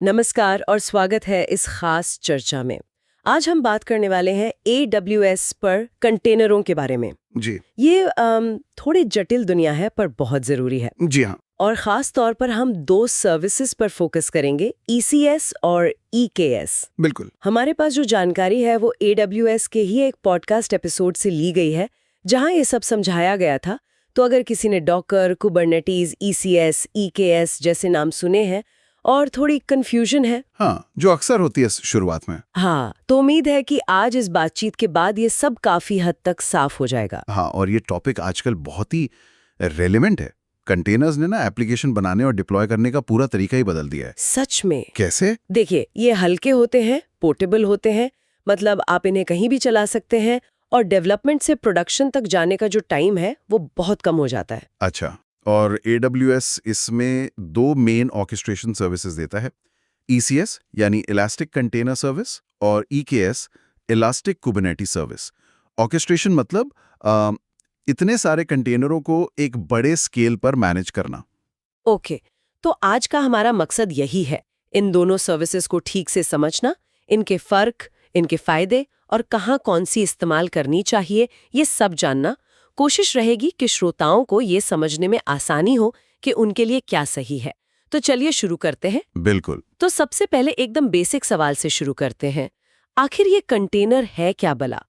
नमस्कार और स्वागत है इस खास चर्चा में। आज हम बात करने वाले हैं AWS पर कंटेनरों के बारे में। जी। ये थोड़ी जटिल दुनिया है पर बहुत ज़रूरी है। जी हाँ। और ख़ास तौर पर हम दो सर्विसेज पर फोकस करेंगे, ECS और EKS। बिल्कुल। हमारे पास जो जानकारी है वो AWS के ही एक पॉडकास्ट एपिसोड से ली गई है जहां ये सब समझाया गया था। तो अगर किसी ने डॉकर, कुबरनेटीज, ECS, EKS जैसे नाम सुने हैं और थोड़ी कंफ्यूजन है, हाँ, जो अक्सर होती है शुरुआत में। हाँ, तो उम्मीद है कि आज इस बातचीत के बाद ये सब काफी हद तक साफ हो जाएगा। हाँ, और ये टॉपिक आजकल बहुत ही रेलेवेंट है। कंटेनर्स ने ना एप्लीकेशन बनाने और डिप्लॉय करने का पूरा तरीका ही बदल दिया है। सच में। कैसे? देखिए, ये हल्के होते हैं, पोर्टेबल होते हैं, मतलब आप इन्हें कहीं भी चला सकते हैं और डेवलपमेंट से प्रोडक्शन तक जाने का जो टाइम है वो बहुत कम हो जाता है। अच्छा, और AWS इसमें दो मेन ऑर्केस्ट्रेशन सर्विसेज देता है, ECS यानी इलास्टिक कंटेनर सर्विस और EKS elastic Kubernetes service. Orchestration मतलब इतने सारे कंटेनरों को एक बड़े स्केल पर मैनेज करना। ओके, तो आज का हमारा मकसद यही है, इन दोनों सर्विसेज को ठीक से समझना, इनके फर्क, इनके फायदे और कहाँ कौन सी इस्तेमाल करनी चाहिए, ये सब जानना। कोशिश रहेगी कि श्रोताओं को ये समझने में आसानी हो कि उनके लिए क्या सही है। तो चलिए शुरू करते हैं। बिल्कुल। तो सबसे पहले एकदम बेसिक सवाल से शुरू करते हैं। आखिर ये कंटेनर है क्या भला?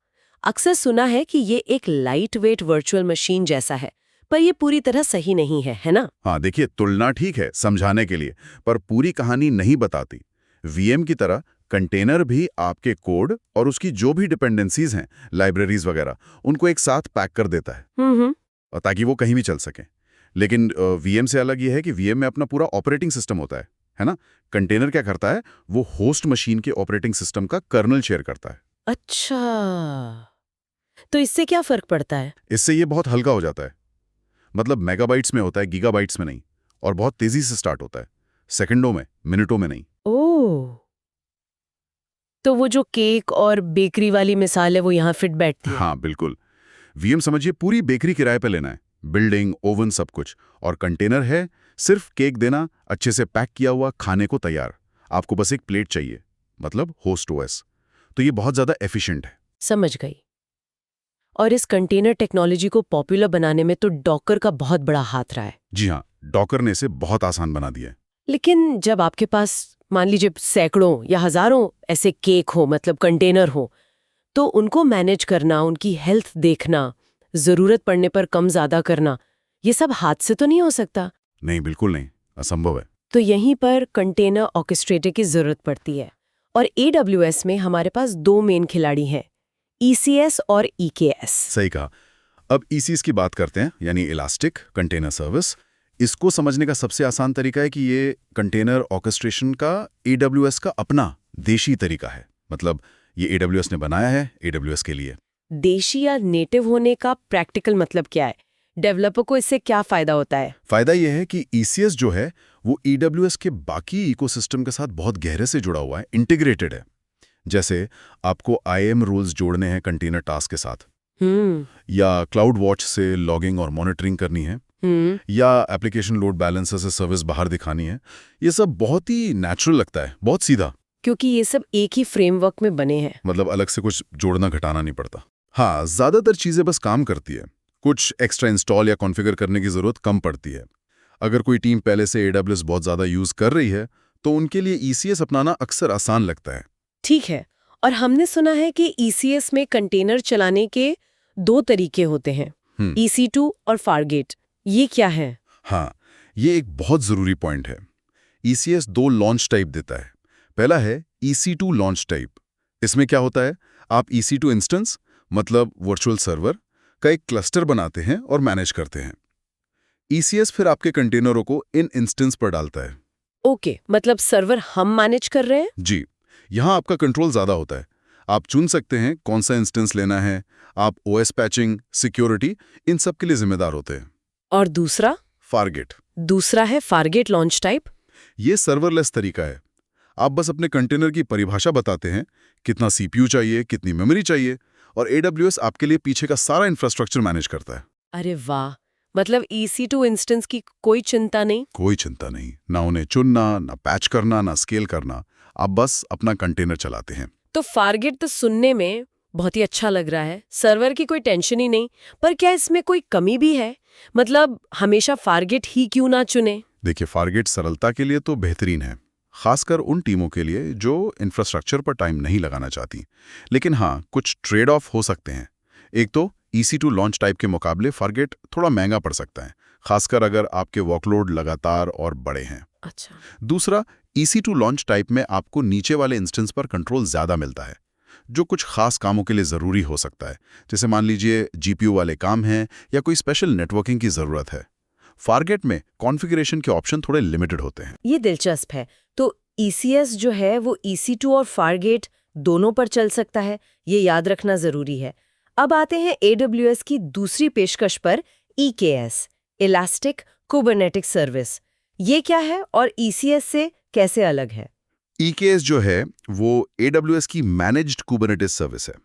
अक्सर सुना है कि ये एक लाइट वेट वर्चुअल मशीन जैसा है, पर ये पूरी तरह सही नहीं है ना? हाँ, देखिए, तुलना ठीक है समझाने के लिए, पर पूरी कहानी नहीं बताती। VM की तरह कंटेनर भी आपके कोड और उसकी जो भी डिपेंडेंसीज हैं, लाइब्रेरीज वगैरह, उनको एक साथ पैक कर देता है, और ताकि वो कहीं भी चल सके। लेकिन VM से अलग ये है कि VM में अपना पूरा ऑपरेटिंग सिस्टम होता है ना? कंटेनर क्या करता है, वो होस्ट मशीन के ऑपरेटिंग सिस्टम का कर्नल शेयर करता है। अच्छा, तो इससे क्या फर्क पड़ता है? इससे ये बहुत हल्का हो जाता है। मतलब मेगाबाइट्स में होता है, गीगाबाइट्स में नहीं, और बहुत तेजी से स्टार्ट होता है, सेकंडों में, मिनटों में नहीं। ओह, तो वो जो केक और बेकरी वाली मिसाल है वो यहाँ फिट बैठती है। हाँ बिल्कुल। VM समझिए पूरी बेकरी किराए पे लेना है, बिल्डिंग, ओवन, सब कुछ। और कंटेनर है सिर्फ केक देना, अच्छे से पैक किया हुआ, खाने को तैयार। आपको बस एक प्लेट चाहिए, मतलब होस्ट OS। तो ये बहुत ज्यादा एफिशिएंट है। समझ गई। और इस कंटेनर टेक्नोलॉजी को पॉपुलर बनाने में तो डॉकर का बहुत बड़ा हाथ रहा है। जी हाँ, डॉकर ने इसे बहुत आसान बना दिया है। लेकिन जब आपके पास मान लीजिए सैकड़ों या हजारों ऐसे केक हो, मतलब कंटेनर हो, तो उनको मैनेज करना, उनकी हेल्थ देखना, जरूरत पड़ने पर कम ज्यादा करना, ये सब हाथ से तो नहीं हो सकता। नहीं, बिल्कुल नहीं, असंभव है। तो यहीं पर कंटेनर ऑर्केस्ट्रेटर की जरूरत पड़ती है। और AWS में हमारे पास दो मेन खिलाड़ी हैं, ECS और EKS। सही कहा। अब ECS की बात करते हैं, यानी इलास्टिक कंटेनर सर्विस। इसको समझने का सबसे आसान तरीका है कि ये कंटेनर ऑर्केस्ट्रेशन का AWS का अपना देशी तरीका है। मतलब ये AWS ने बनाया है AWS के लिए। देशी या नेटिव होने का प्रैक्टिकल मतलब क्या है? डेवलपर को इससे क्या फायदा होता है? फायदा यह है कि ECS जो है वो AWS के बाकी इकोसिस्टम के साथ बहुत गहरे से जुड़ा हुआ है, इंटीग्रेटेड है। जैसे आपको IAM रूल्स जोड़ने हैं कंटेनर टास्क के साथ, या क्लाउड वॉच से लॉगिंग और मॉनिटरिंग करनी है, या एप्लीकेशन लोड बैलेंसर से सर्विस बाहर दिखानी है। ये सब बहुत ही नेचुरल लगता है, बहुत सीधा। क्योंकि ये सब एक ही फ्रेमवर्क में बने हैं। मतलब अलग से कुछ जोड़ना घटाना नहीं पड़ता। हाँ, ज्यादातर चीजें बस काम करती है, कुछ एक्स्ट्रा इंस्टॉल या कॉन्फ़िगर करने की जरूरत कम पड़ती है। अगर कोई टीम पहले से AWS बहुत ज्यादा यूज कर रही है तो उनके लिए ECS अपनाना अक्सर आसान लगता है। ठीक है। और हमने सुना है कि ECS में कंटेनर चलाने के दो तरीके होते हैं, EC2 और फारगेट। ये क्या है? हाँ, ये एक बहुत जरूरी पॉइंट है। ECS दो लॉन्च टाइप देता है। पहला है EC2 लॉन्च टाइप। इसमें क्या होता है, आप EC2 इंस्टेंस, मतलब वर्चुअल सर्वर, का एक क्लस्टर बनाते हैं और मैनेज करते हैं। ECS फिर आपके कंटेनरों को इन इंस्टेंस पर डालता है। ओके, मतलब सर्वर हम मैनेज कर रहे हैं? जी, यहाँ आपका कंट्रोल ज्यादा होता है। आप चुन सकते हैं कौन सा इंस्टेंस लेना है। आप OS पैचिंग, सिक्योरिटी, इन सब के लिए जिम्मेदार होते हैं। और दूसरा? फारगेट। दूसरा है फारगेट लॉन्च टाइप। ये सर्वरलेस तरीका है। आप बस अपने कंटेनर की परिभाषा बताते हैं, कितना CPU चाहिए, कितनी मेमोरी चाहिए, और AWS आपके लिए पीछे का सारा इंफ्रास्ट्रक्चर मैनेज करता है। अरे वाह, मतलब EC2 इंस्टेंस की कोई चिंता नहीं? कोई चिंता नहीं, ना उन्हें चुनना, ना पैच करना, ना स्केल करना। आप बस अपना कंटेनर चलाते हैं। तो फारगेट तो सुनने में बहुत ही अच्छा लग रहा है, सर्वर की कोई टेंशन ही नहीं। पर क्या इसमें कोई कमी भी है? मतलब हमेशा फारगेट ही क्यों ना चुने? देखिए, फारगेट सरलता के लिए तो बेहतरीन है, खासकर उन टीमों के लिए जो इंफ्रास्ट्रक्चर पर टाइम नहीं लगाना चाहती। लेकिन हाँ, कुछ ट्रेड ऑफ हो सकते हैं। एक तो EC2 लॉन्च टाइप के मुकाबले फारगेट थोड़ा महंगा पड़ सकता है, खासकर अगर आपके वर्कलोड लगातार और बड़े हैं। अच्छा। दूसरा, EC2 लॉन्च टाइप में आपको नीचे वाले इंस्टेंस पर कंट्रोल ज़्यादा मिलता है, जो कुछ खास कामों के लिए ज़रूरी हो सकता है। जैसे मान लीजिए GPU वाले काम हैं या कोई स्पेशल नेटवर्किंग की ज़रूरत है। फारगेट में कॉन्फ़िगरेशन के ऑप्शन थोड़े लिमिटेड होते हैं। ये दिलचस्प है। तो ECS जो है वो EC2 और फारगेट दोनों पर चल सकता है, ये याद रखना जरूरी है। अब आते हैं AWS की दूसरी पेशकश पर, EKS, इलास्टिक कुबरनेटिक सर्विस। ये क्या है और ECS से कैसे अलग है? EKS जो है वो AWS की मैनेज्ड कुबरनेटिस सर्विस है,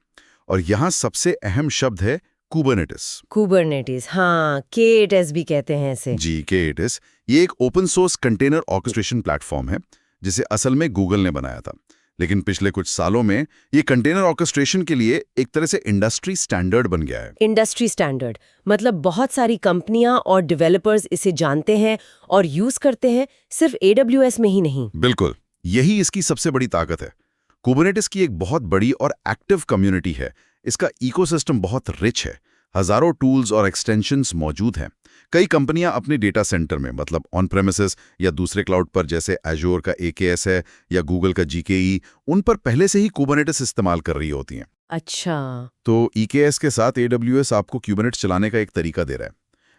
और यहाँ सबसे अहम शब्द है कुबरनेटिस। कुबरनेटिस, हाँ, K8S भी कहते हैं इसे। जी, K8S। ये एक open source container orchestration platform है, जिसे असल में गूगल ने बनाया था। लेकिन पिछले कुछ सालों में ये कंटेनर ऑर्केस्ट्रेशन के लिए एक तरह से इंडस्ट्री स्टैंडर्ड बन गया है। इंडस्ट्री स्टैंडर्ड मतलब बहुत सारी कंपनियां और डेवलपर्स इसे जानते हैं और यूज करते हैं, सिर्फ AWS में ही नहीं। बिल्कुल, यही इसकी सबसे बड़ी ताकत है। कुबरनेटिस की एक बहुत बड़ी और एक्टिव कम्युनिटी है। इसका इकोसिस्टम बहुत रिच है, हजारों टूल्स और एक्सटेंशंस मौजूद हैं। कई कंपनियां अपने डेटा सेंटर में, मतलब ऑन प्रेमिसेस या दूसरे क्लाउड पर, जैसे एजोर का AKS है या गूगल का GKE, उन पर पहले से ही कुबरनेटिस इस्तेमाल कर रही होती हैं। अच्छा। तो EKS के साथ AWS आपको कुबरनेटिस चलाने का एक तरीका दे रहा है,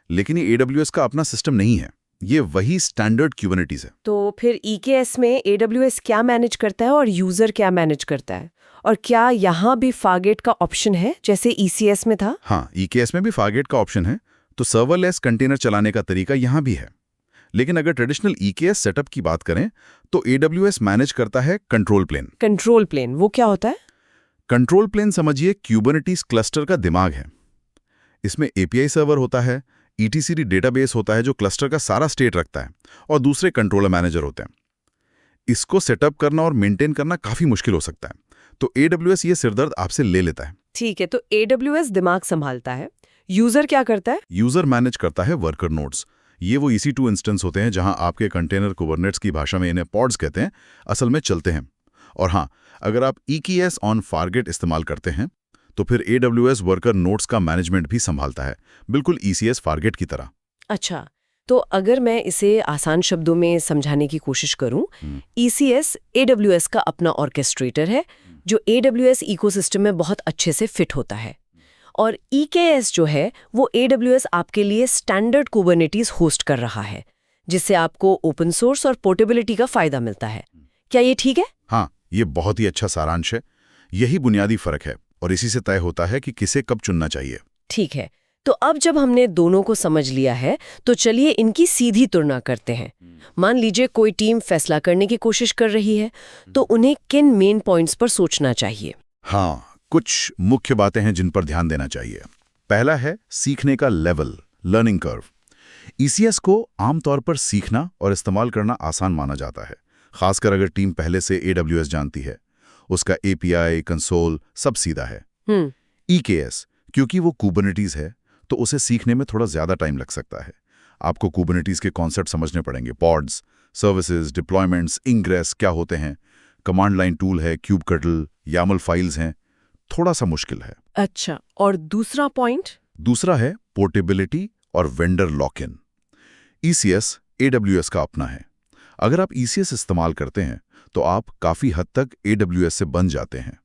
लेकिन ये AWS का अपना सिस्टम नहीं है, ये वही स्टैंडर्ड कुबरनेटिस है। तो फिर EKS में AWS क्या मैनेज करता है और यूजर क्या मैनेज करता है? और क्या यहाँ भी फारगेट का ऑप्शन है जैसे ECS में था? हाँ, EKS में भी फारगेट का ऑप्शन है, तो सर्वरलेस कंटेनर चलाने का तरीका यहाँ भी है। लेकिन अगर ट्रेडिशनल EKS सेटअप की बात करें तो AWS मैनेज करता है कंट्रोल प्लेन। कंट्रोल प्लेन वो क्या होता है? कंट्रोल प्लेन समझिए कुबरनेटिस क्लस्टर का दिमाग है। इसमें API सर्वर होता है, etcd डेटाबेस होता है जो क्लस्टर का सारा स्टेट रखता है, और दूसरे कंट्रोलर मैनेजर होते हैं। इसको सेटअप करना और मेंटेन करना काफी मुश्किल हो सकता है, तो AWS ये सिरदर्द आपसे ले लेता है। ठीक है, तो AWS दिमाग संभालता है, यूजर क्या करता है? यूजर मैनेज करता है वर्कर नोड्स। ये वो EC2 इंस्टेंस होते हैं जहां आपके कंटेनर कुबरनेट्स की भाषा में इन्हें पॉड्स कहते हैं, असल में चलते हैं। और हाँ, अगर आप EKS ऑन फारगेट इस्तेमाल करते हैं तो फिर AWS वर्कर नोड्स का मैनेजमेंट भी संभालता है, बिल्कुल ECS फारगेट की तरह। अच्छा, तो अगर मैं इसे आसान शब्दों में समझाने की कोशिश करूं, ECS AWS का अपना ऑर्केस्ट्रेटर है जो AWS इकोसिस्टम में बहुत अच्छे से फिट होता है, और EKS जो है वो AWS आपके लिए स्टैंडर्ड कुबरनेटिस होस्ट कर रहा है, जिससे आपको ओपन सोर्स और पोर्टेबिलिटी का फायदा मिलता है। क्या ये ठीक है? हाँ, ये बहुत ही अच्छा सारांश है। यही बुनियादी फर्क है, और इसी से तय होता है कि किसे कब चुनना चाहिए। ठीक है, तो अब जब हमने दोनों को समझ लिया है तो चलिए इनकी सीधी तुलना करते हैं। मान लीजिए कोई टीम फैसला करने की कोशिश कर रही है, तो उन्हें किन मेन पॉइंट्स पर सोचना चाहिए? हाँ, कुछ मुख्य बातें हैं जिन पर ध्यान देना चाहिए। पहला है सीखने का लेवल, लर्निंग कर्व। ECS को आमतौर पर सीखना और इस्तेमाल करना आसान माना जाता है, खासकर अगर टीम पहले से AWS जानती है। उसका API, कंसोल सब सीधा है। EKS, क्योंकि वो कुबरनेटिस है, तो उसे सीखने में थोड़ा ज्यादा टाइम लग सकता है। आपको कुबरनेटिस के कॉन्सेप्ट समझने पड़ेंगे, पॉड्स, सर्विसेज, डिप्लॉयमेंट्स, इंग्रेस क्या होते हैं, कमांड लाइन टूल है, क्यूबकटल, YAML फाइल्स हैं, थोड़ा सा मुश्किल है। अच्छा, और दूसरा पॉइंट? दूसरा है पोर्टेबिलिटी और vendor lock in. ECS AWS का अपना है। अगर आप ECS इस्तेमाल करते हैं तो आप काफी हद तक AWS से बन जाते हैं।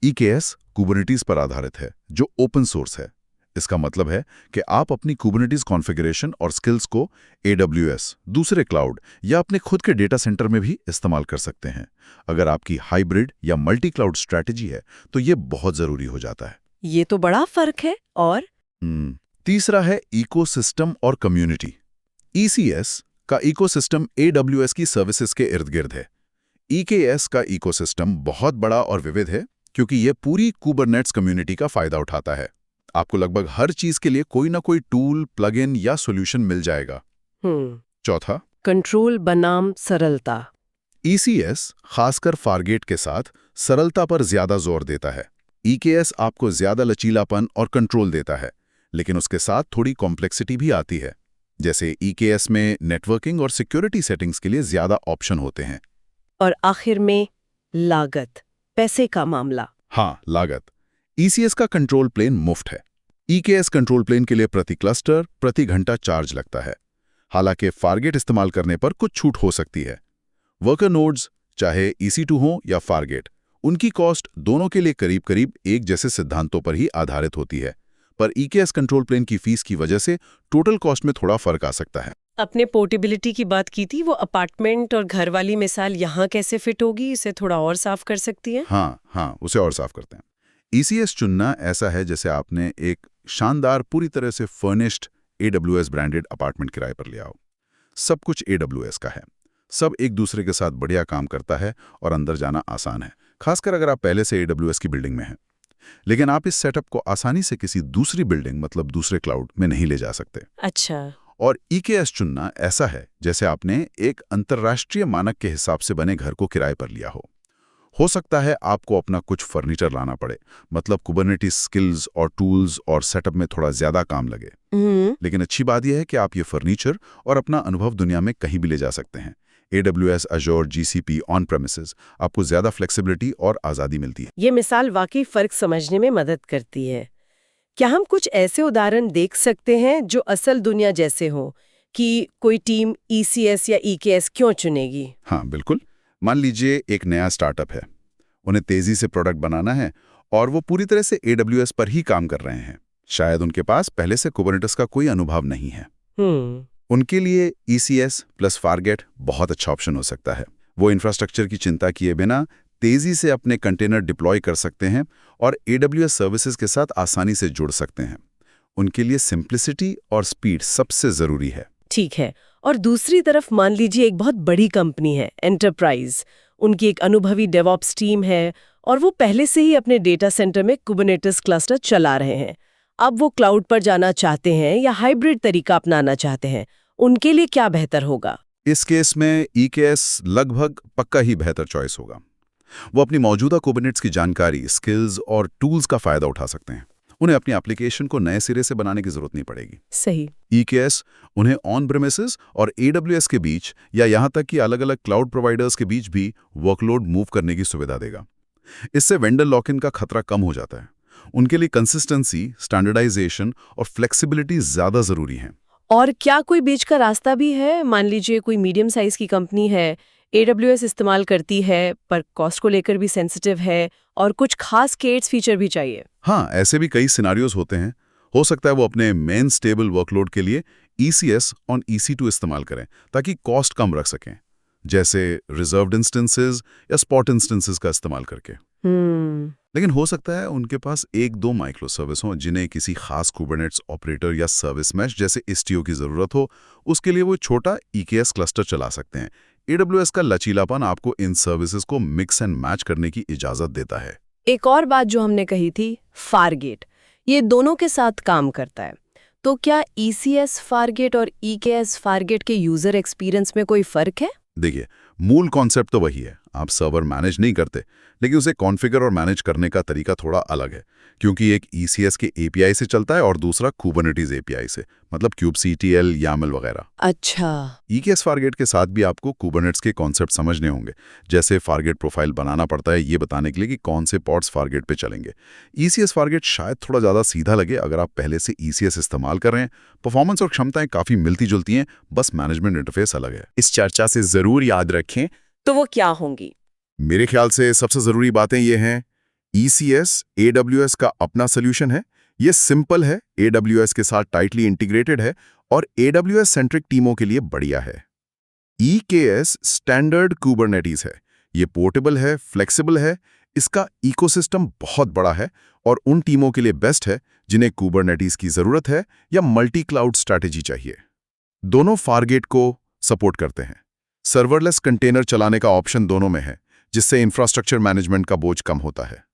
EKS कुबरनेटिस पर आधारित है, जो ओपन सोर्स है। इसका मतलब है कि आप अपनी कुबरनेटिस कॉन्फ़िगरेशन और स्किल्स को AWS, दूसरे क्लाउड या अपने खुद के डेटा सेंटर में भी इस्तेमाल कर सकते हैं। अगर आपकी हाइब्रिड या मल्टी क्लाउड स्ट्रैटेजी है तो ये बहुत जरूरी हो जाता है। ये तो बड़ा फर्क है। और तीसरा है इकोसिस्टम और कम्युनिटी। ECS का इकोसिस्टम AWS की सर्विसेज के इर्द गिर्द है। EKS का इकोसिस्टम बहुत बड़ा और विविध है, क्योंकि यह पूरी कुबरनेट्स कम्युनिटी का फायदा उठाता है। आपको लगभग हर चीज के लिए कोई ना कोई टूल, प्लगइन या सॉल्यूशन मिल जाएगा। चौथा, कंट्रोल बनाम सरलता। ECS खासकर फारगेट के साथ सरलता पर ज्यादा जोर देता है। EKS आपको ज्यादा लचीलापन और कंट्रोल देता है, लेकिन उसके साथ थोड़ी कॉम्प्लेक्सिटी भी आती है। जैसे EKS में नेटवर्किंग और सिक्योरिटी सेटिंग्स के लिए ज्यादा ऑप्शन होते हैं। और आखिर में लागत, पैसे का मामला। हाँ, लागत। ECS का कंट्रोल प्लेन मुफ्त है। EKS कंट्रोल प्लेन के लिए प्रति क्लस्टर, प्रति घंटा चार्ज लगता है। हालांकि फारगेट इस्तेमाल करने पर कुछ छूट हो सकती है। वर्कर नोड्स, चाहे EC2 हो या फारगेट, उनकी कॉस्ट दोनों के लिए करीब करीब एक जैसे सिद्धांतों पर ही आधारित होती है, पर EKS कंट्रोल प्लेन की फीस की वजह से टोटल कॉस्ट में थोड़ा फर्क आ सकता है। अपने पोर्टेबिलिटी की बात की थी, वो अपार्टमेंट और घर वाली मिसाल यहाँ कैसे फिट होगी, इसे थोड़ा और साफ कर सकती है? हाँ, उसे और साफ करते हैं। ECS चुनना ऐसा है जैसे आपने एक शानदार, पूरी तरह से फर्निश्ड AWS ब्रांडेड अपार्टमेंट किराए पर लिया हो। सब कुछ AWS का है, सब एक दूसरे के साथ बढ़िया काम करता है और अंदर जाना आसान है, खासकर अगर आप पहले से AWS की बिल्डिंग में हैं। लेकिन आप इस सेटअप को आसानी से किसी दूसरी बिल्डिंग, मतलब दूसरे क्लाउड में नहीं ले जा सकते। अच्छा। और EKS चुनना ऐसा है जैसे आपने एक अंतर्राष्ट्रीय मानक के हिसाब से बने घर को किराए पर लिया हो सकता है आपको अपना कुछ फर्नीचर लाना पड़े, मतलब कुबरनेटिस स्किल्स और टूल्स और सेटअप में थोड़ा ज्यादा काम लगे। लेकिन अच्छी बात यह है कि आप ये फर्नीचर और अपना अनुभव दुनिया में कहीं भी ले जा सकते हैं। AWS, Azure, GCP, on premises, आपको ज्यादा फ्लेक्सिबिलिटी और आज़ादी मिलती है। ये मिसाल वाकई फर्क समझने में मदद करती है। क्या हम कुछ ऐसे उदाहरण देख सकते हैं जो असल दुनिया जैसे हों, कि कोई टीम ECS या EKS क्यों चुनेगी? हाँ, बिल्कुल। मान लीजिए एक नया स्टार्टअप है, उन्हें तेजी से प्रोडक्ट बनाना है और वो पूरी तरह से AWS पर ही काम कर रहे हैं। शायद उनके पास पहले से कुबरनेटिस का कोई अनुभव नहीं है। उनके लिए ECS प्लस फारगेट बहुत अच्छा ऑप्शन हो सकता है। वो इंफ्रास्ट्रक्चर की चिंता किए बिना तेजी से अपने कंटेनर डिप्लॉय कर सकते हैं और AWS सर्विसेज के साथ आसानी से जुड़ सकते हैं। उनके लिए सिंप्लिसिटी और स्पीड सबसे जरूरी है। ठीक है। और दूसरी तरफ मान लीजिए एक बहुत बड़ी कंपनी है, एंटरप्राइज। उनकी एक अनुभवी डेवऑप्स टीम है और वो पहले से ही अपने डेटा सेंटर में कुबरनेटिस क्लस्टर चला रहे हैं। अब वो क्लाउड पर जाना चाहते हैं या हाइब्रिड तरीका अपनाना चाहते हैं, उनके लिए क्या बेहतर होगा? इस केस में EKS लगभग पक्का ही बेहतर चॉइस होगा। वो अपनी मौजूदा कुबरनेट्स की जानकारी, स्किल्स और टूल्स का फायदा उठा सकते हैं। उन्हें अपनी एप्लीकेशन को नए सिरे से बनाने की जरूरत नहीं पड़ेगी। सही। EKS उन्हें ऑन प्रेमिसेस और AWS के बीच या यहां तक कि अलग-अलग क्लाउड प्रोवाइडर्स के बीच भी वर्कलोड मूव करने की सुविधा देगा। इससे वेंडर लॉक-इन का खतरा कम हो जाता है। उनके लिए कंसिस्टेंसी, स्टैंडर्डाइजेशन और फ्लेक्सिबिलिटी ज्यादा जरूरी है। और क्या कोई बीच का रास्ता भी है? मान लीजिए कोई मीडियम साइज की कंपनी है, AWS इस्तेमाल करती है पर कॉस्ट को लेकर भी सेंसिटिव है और कुछ खास केट्स फीचर भी चाहिए। हाँ, ऐसे भी कई सिनारियोज होते हैं। हो सकता है वो अपने मेन स्टेबल वर्कलोड के लिए ECS और EC2 इस्तेमाल करें ताकि कॉस्ट कम रख सकें, जैसे रिजर्व्ड इंस्टेंसेस या स्पॉट इंस्टेंसेस का इस्तेमाल करके। लेकिन हो सकता है उनके पास एक दो माइक्रो सर्विस हों जिन्हें किसी खास कुबरनेट्स ऑपरेटर या सर्विस मैश जैसे Istio की जरूरत हो। उसके लिए वो छोटा EKS क्लस्टर चला सकते हैं। AWS का लचीलापन आपको इन सर्विसेज को मिक्स एंड मैच करने की इजाजत देता है। एक और बात जो हमने कही थी, फारगेट, ये दोनों के साथ काम करता है। तो क्या ECS फारगेट और EKS फारगेट के यूजर एक्सपीरियंस में कोई फर्क है? देखिए, मूल कॉन्सेप्ट तो वही है। आप सर्वर मैनेज नहीं करते, लेकिन उसे कॉन्फ़िगर और मैनेज करने का तरीका थोड़ा अलग है, क्योंकि एक ECS के API से चलता है और दूसरा Kubernetes API से, मतलब kubectl, YAML वगैरह। अच्छा। EKS फारगेट के साथ भी आपको Kubernetes के कॉन्सेप्ट समझने होंगे, जैसे फारगेट प्रोफाइल बनाना पड़ता है ये बताने के लिए कि कौन से पॉड्स फारगेट पे चलेंगे। ECS फारगेट शायद थोड़ा ज़्यादा सीधा लगे अगर आप पहले से ECS इस्तेमाल कर रहे हैं। परफॉर्मेंस और क्षमताएं काफ़ी मिलती जुलती हैं, बस मैनेजमेंट इंटरफेस अलग है। इस चर्चा से ज़रूर याद रखें। तो वो क्या होंगी? मेरे ख्याल से सबसे ज़रूरी बातें ये हैं, ECS AWS का अपना सोल्यूशन है, ये सिंपल है, AWS के साथ टाइटली इंटीग्रेटेड है और AWS सेंट्रिक टीमों के लिए बढ़िया है। EKS स्टैंडर्ड कुबरनेटिस है, ये पोर्टेबल है, फ्लेक्सिबल है, इसका इकोसिस्टम बहुत बड़ा है और उन टीमों के लिए बेस्ट है जिन्हें कुबरनेटिस की ज़रूरत है या मल्टी क्लाउड स्ट्रैटेजी चाहिए। दोनों फारगेट को सपोर्ट करते हैं। सर्वरलेस कंटेनर चलाने का ऑप्शन दोनों में है, जिससे इंफ्रास्ट्रक्चर मैनेजमेंट का बोझ कम होता है।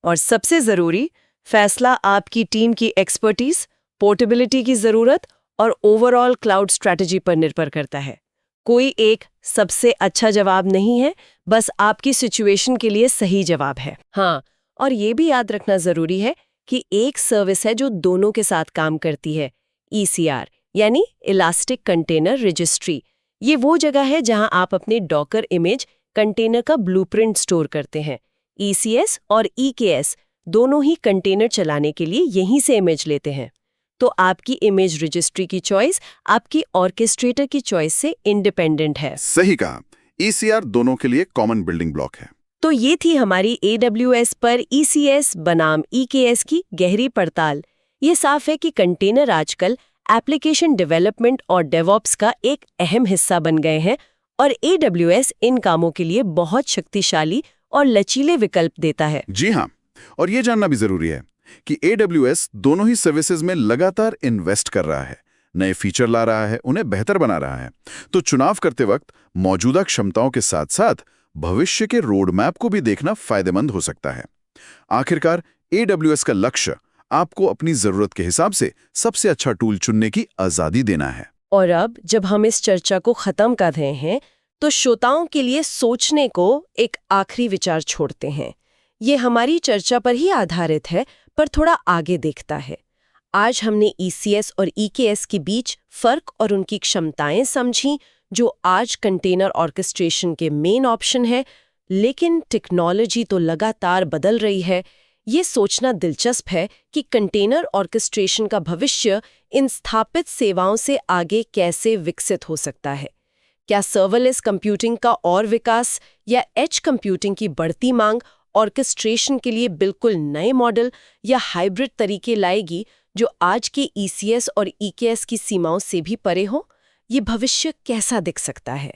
और सबसे जरूरी, फैसला आपकी टीम की एक्सपर्टीज, पोर्टेबिलिटी की जरूरत और ओवरऑल क्लाउड स्ट्रैटेजी पर निर्भर करता है। कोई एक सबसे अच्छा जवाब नहीं है, बस आपकी सिचुएशन के लिए सही जवाब है। हाँ, और ये भी याद रखना जरूरी है कि एक सर्विस है जो दोनों के साथ काम करती है, ECR यानी इलास्टिक कंटेनर रजिस्ट्री। ये वो जगह है जहां आप अपने डॉकर इमेज कंटेनर का ब्लूप्रिंट स्टोर करते हैं। ECS और EKS दोनों ही कंटेनर चलाने के लिए यहीं से इमेज लेते हैं। तो आपकी इमेज रजिस्ट्री की चॉइस आपकी ऑर्केस्ट्रेटर की चॉइस से इंडिपेंडेंट है। सही कहा। ECR दोनों के लिए कॉमन बिल्डिंग ब्लॉक है। तो ये थी हमारी AWS पर ECS बनाम EKS की गहरी पड़ताल। ये साफ है कि कंटेनर आजकल एप्लीकेशन डेवलपमेंट और डेवऑप्स का एक अहम हिस्सा बन गए हैं और AWS इन कामों के लिए बहुत शक्तिशाली और लचीले विकल्प देता है। जी हाँ, और ये जानना भी जरूरी है कि AWS दोनों ही सर्विसेज में लगातार इन्वेस्ट कर रहा है, नए फीचर ला रहा है, उन्हें बेहतर बना रहा है। तो चुनाव करते वक्त मौजूदा क्षमताओं के साथ साथ भविष्य के रोड मैप को भी देखना फायदेमंद हो सकता है। आखिरकार AWS का लक्ष्य आपको अपनी जरूरत के हिसाब से सबसे अच्छा टूल चुनने की आजादी देना है। और अब जब हम इस चर्चा को खत्म कर रहे हैं, तो श्रोताओं के लिए सोचने को एक आखिरी विचार छोड़ते हैं। ये हमारी चर्चा पर ही आधारित है, पर थोड़ा आगे देखता है। आज हमने ECS और EKS के बीच फर्क और उनकी क्षमताएं समझी, जो आज कंटेनर ऑर्केस्ट्रेशन के मेन ऑप्शन है। लेकिन टेक्नोलॉजी तो लगातार बदल रही है। ये सोचना दिलचस्प है कि कंटेनर ऑर्केस्ट्रेशन का भविष्य इन स्थापित सेवाओं से आगे कैसे विकसित हो सकता है। क्या सर्वरलेस कंप्यूटिंग का और विकास या एज कंप्यूटिंग की बढ़ती मांग ऑर्केस्ट्रेशन के लिए बिल्कुल नए मॉडल या हाइब्रिड तरीके लाएगी, जो आज के ECS और EKS की सीमाओं से भी परे हो? ये भविष्य कैसा दिख सकता है?